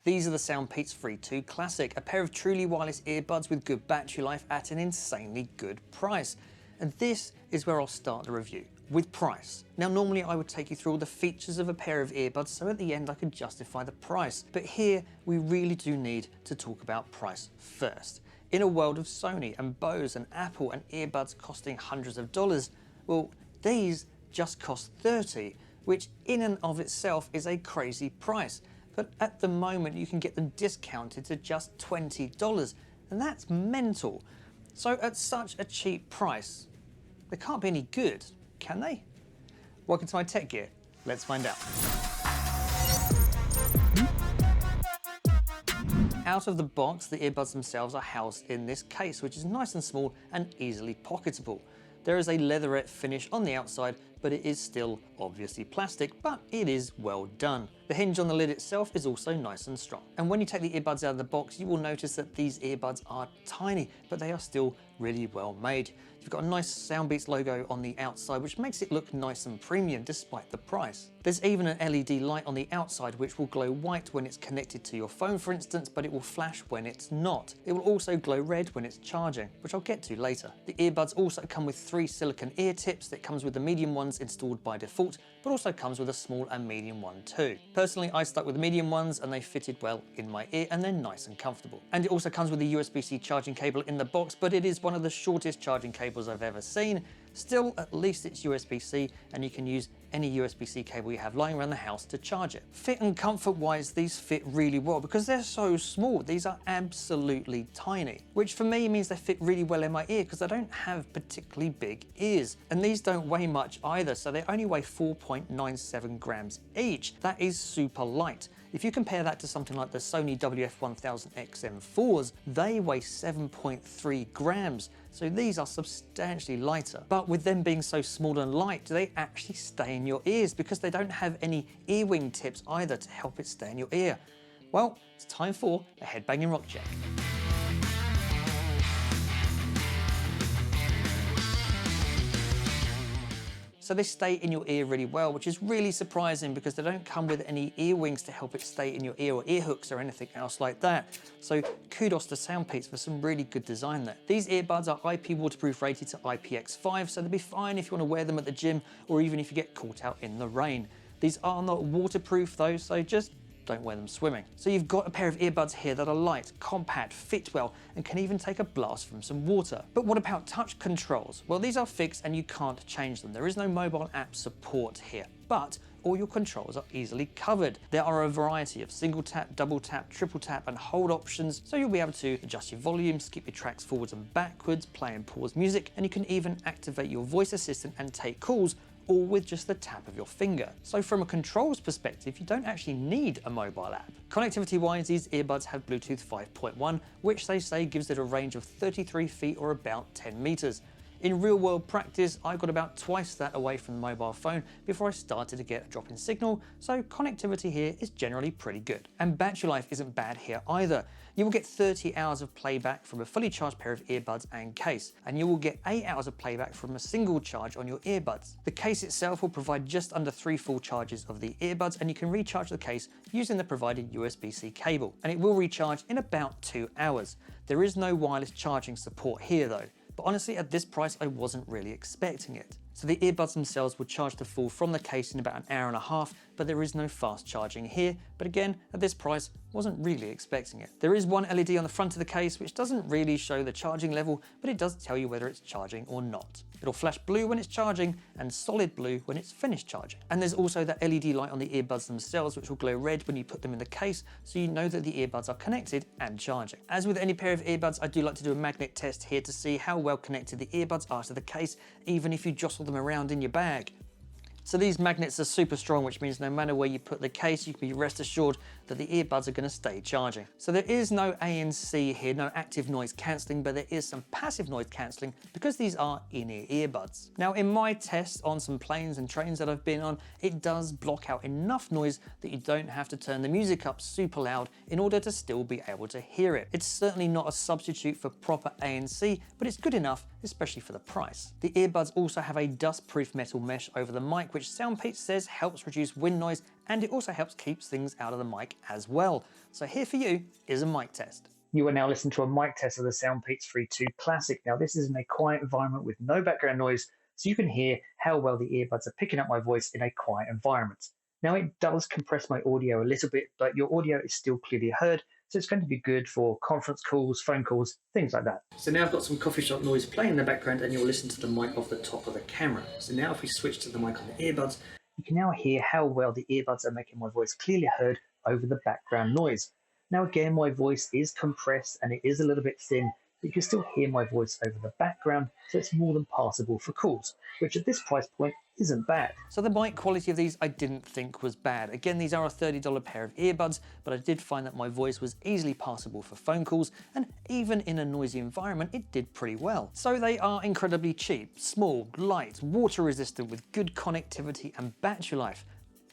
These are the Soundpeats Free 2 Classic, a pair of truly wireless earbuds with good battery life at an insanely good price. And this is where I'll start the review, with price. Now normally I would take you through all the features of a pair of earbuds so at the end I could justify the price, but here we really do need to talk about price first. In a world of Sony and Bose and Apple and earbuds costing hundreds of dollars, well, these just cost $30, which in and of itself is a crazy price. But at the moment you can get them discounted to just $20, and that's mental. So at such a cheap price, they can't be any good, can they? Welcome to my tech gear, let's find out. Out of the box, the earbuds themselves are housed in this case, which is nice and small and easily pocketable. There is a leatherette finish on the outside, but it is still obviously plastic, but it is well done. The hinge on the lid itself is also nice and strong. And when you take the earbuds out of the box, you will notice that these earbuds are tiny, but they are still really well made. You've got a nice Soundbeats logo on the outside, which makes it look nice and premium despite the price. There's even an LED light on the outside, which will glow white when it's connected to your phone, for instance, but it will flash when it's not. It will also glow red when it's charging, which I'll get to later. The earbuds also come with 3 silicone ear tips that comes with the medium ones installed by default, but also comes with a small and medium one too. Personally, I stuck with the medium ones and they fitted well in my ear and they're nice and comfortable. And it also comes with a USB-C charging cable in the box, but it is one of the shortest charging cables I've ever seen. Still, at least it's USB-C and you can use any USB-C cable you have lying around the house to charge it. Fit and comfort wise, these fit really well because they're so small. These are absolutely tiny, which for me means they fit really well in my ear because I don't have particularly big ears. And these don't weigh much either, so they only weigh 4.97 grams each. That is super light. If you compare that to something like the Sony WF-1000 XM4s, they weigh 7.3 grams. So these are substantially lighter. But with them being so small and light, do they actually stay in your ears? Because they don't have any earwing tips either to help it stay in your ear. Well, it's time for a headbanging rock check. So they stay in your ear really well, which is really surprising because they don't come with any ear wings to help it stay in your ear or ear hooks or anything else like that. So kudos to Soundpeats for some really good design there. These earbuds are IP waterproof rated to IPX5, so they'll be fine if you want to wear them at the gym or even if you get caught out in the rain. These are not waterproof though, so just don't wear them swimming. So you've got a pair of earbuds here that are light, compact, fit well, and can even take a blast from some water. But what about touch controls? Well, these are fixed and you can't change them. There is no mobile app support here, but all your controls are easily covered. There are a variety of single tap, double tap, triple tap, and hold options, so you'll be able to adjust your volume, skip your tracks forwards and backwards, play and pause music, and you can even activate your voice assistant and take calls, all with just the tap of your finger. So from a controls perspective, you don't actually need a mobile app. Connectivity wise, these earbuds have Bluetooth 5.1, which they say gives it a range of 33 feet or about 10 meters. In real world practice, I got about twice that away from the mobile phone before I started to get a drop in signal, so connectivity here is generally pretty good. And battery life isn't bad here either. You will get 30 hours of playback from a fully charged pair of earbuds and case, and you will get 8 hours of playback from a single charge on your earbuds. The case itself will provide just under 3 full charges of the earbuds, and you can recharge the case using the provided USB-C cable, and it will recharge in about 2 hours. There is no wireless charging support here though. But honestly, at this price, I wasn't really expecting it. So the earbuds themselves will charge to full from the case in about an hour and a half, but there is no fast charging here. But again, at this price, wasn't really expecting it. There is one LED on the front of the case, which doesn't really show the charging level, but it does tell you whether it's charging or not. It'll flash blue when it's charging and solid blue when it's finished charging. And there's also that LED light on the earbuds themselves, which will glow red when you put them in the case, so you know that the earbuds are connected and charging. As with any pair of earbuds, I do like to do a magnet test here to see how well connected the earbuds are to the case, even if you jostle them around in your bag. So these magnets are super strong, which means no matter where you put the case, you can be rest assured that the earbuds are going to stay charging. So there is no ANC here, no active noise cancelling, but there is some passive noise cancelling because these are in-ear earbuds. Now in my tests on some planes and trains that I've been on, it does block out enough noise that you don't have to turn the music up super loud in order to still be able to hear it. It's certainly not a substitute for proper ANC, but it's good enough, especially for the price. The earbuds also have a dust-proof metal mesh over the mic, which Soundpeats says helps reduce wind noise and it also helps keep things out of the mic as well. So here for you is a mic test. You are now listening to a mic test of the Soundpeats 3.2 Classic. Now this is in a quiet environment with no background noise, so you can hear how well the earbuds are picking up my voice in a quiet environment. Now it does compress my audio a little bit, but your audio is still clearly heard, so it's going to be good for conference calls, phone calls, things like that. So now I've got some coffee shop noise playing in the background and you'll listen to the mic off the top of the camera. So now if we switch to the mic on the earbuds, you can now hear how well the earbuds are making my voice clearly heard over the background noise. Now again, my voice is compressed and it is a little bit thin, but you can still hear my voice over the background, so it's more than passable for calls, which at this price point isn't bad. So the mic quality of these I didn't think was bad. Again, these are a $30 pair of earbuds, but I did find that my voice was easily passable for phone calls, and even in a noisy environment, it did pretty well. So they are incredibly cheap, small, light, water resistant with good connectivity and battery life.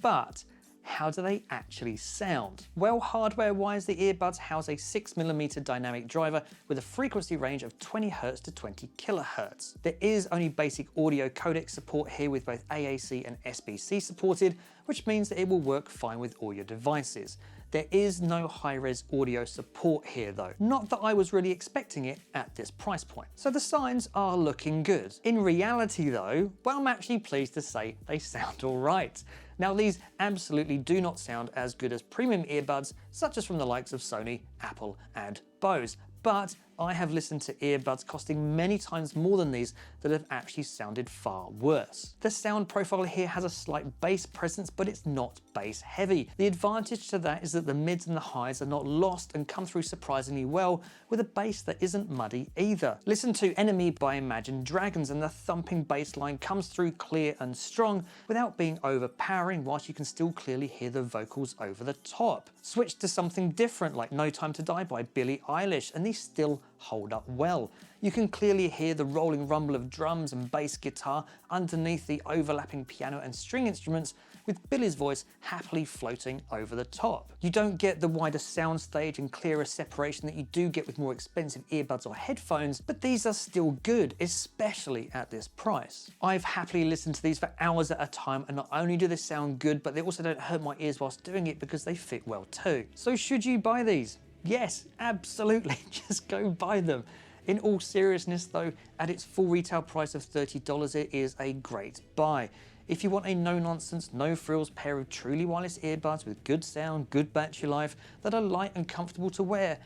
But how do they actually sound? Well, hardware-wise, the earbuds house a 6mm dynamic driver with a frequency range of 20 Hz to 20 kHz. There is only basic audio codec support here with both AAC and SBC supported, which means that it will work fine with all your devices. There is no high-res audio support here though. Not that I was really expecting it at this price point. So the signs are looking good. In reality though, well, I'm actually pleased to say they sound all right. Now these absolutely do not sound as good as premium earbuds, such as from the likes of Sony, Apple, and Bose. But I have listened to earbuds costing many times more than these that have actually sounded far worse. The sound profile here has a slight bass presence, but it's not bass heavy. The advantage to that is that the mids and the highs are not lost and come through surprisingly well with a bass that isn't muddy either. Listen to Enemy by Imagine Dragons and the thumping bass line comes through clear and strong without being overpowering, whilst you can still clearly hear the vocals over the top. Switch to something different like No Time to Die by Billie Eilish and these still hold up well. You can clearly hear the rolling rumble of drums and bass guitar underneath the overlapping piano and string instruments, with Billie's voice happily floating over the top. You don't get the wider soundstage and clearer separation that you do get with more expensive earbuds or headphones, but these are still good, especially at this price. I've happily listened to these for hours at a time, and not only do they sound good, but they also don't hurt my ears whilst doing it because they fit well too. So should you buy these? Yes, absolutely, just go buy them. In all seriousness though, at its full retail price of $30, it is a great buy. If you want a no-nonsense, no-frills pair of truly wireless earbuds with good sound, good battery life, that are light and comfortable to wear,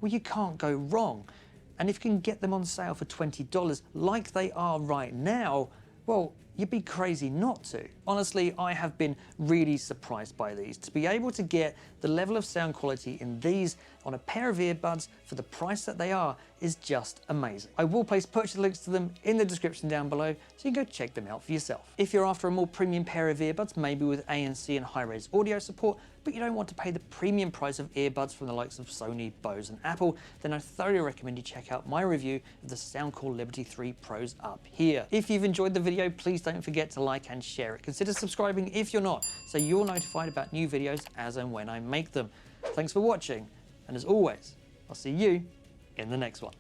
well, you can't go wrong. And if you can get them on sale for $20 like they are right now, well, you'd be crazy not to. Honestly, I have been really surprised by these. To be able to get the level of sound quality in these on a pair of earbuds for the price that they are is just amazing. I will place purchase links to them in the description down below so you can go check them out for yourself. If you're after a more premium pair of earbuds, maybe with ANC and high-res audio support, but you don't want to pay the premium price of earbuds from the likes of Sony, Bose and Apple, then I thoroughly recommend you check out my review of the Soundcore Liberty 3 Pros up here. If you've enjoyed the video, please don't forget to like and share it. Consider subscribing if you're not, so you're notified about new videos as and when I make them. Thanks for watching, and as always, I'll see you in the next one.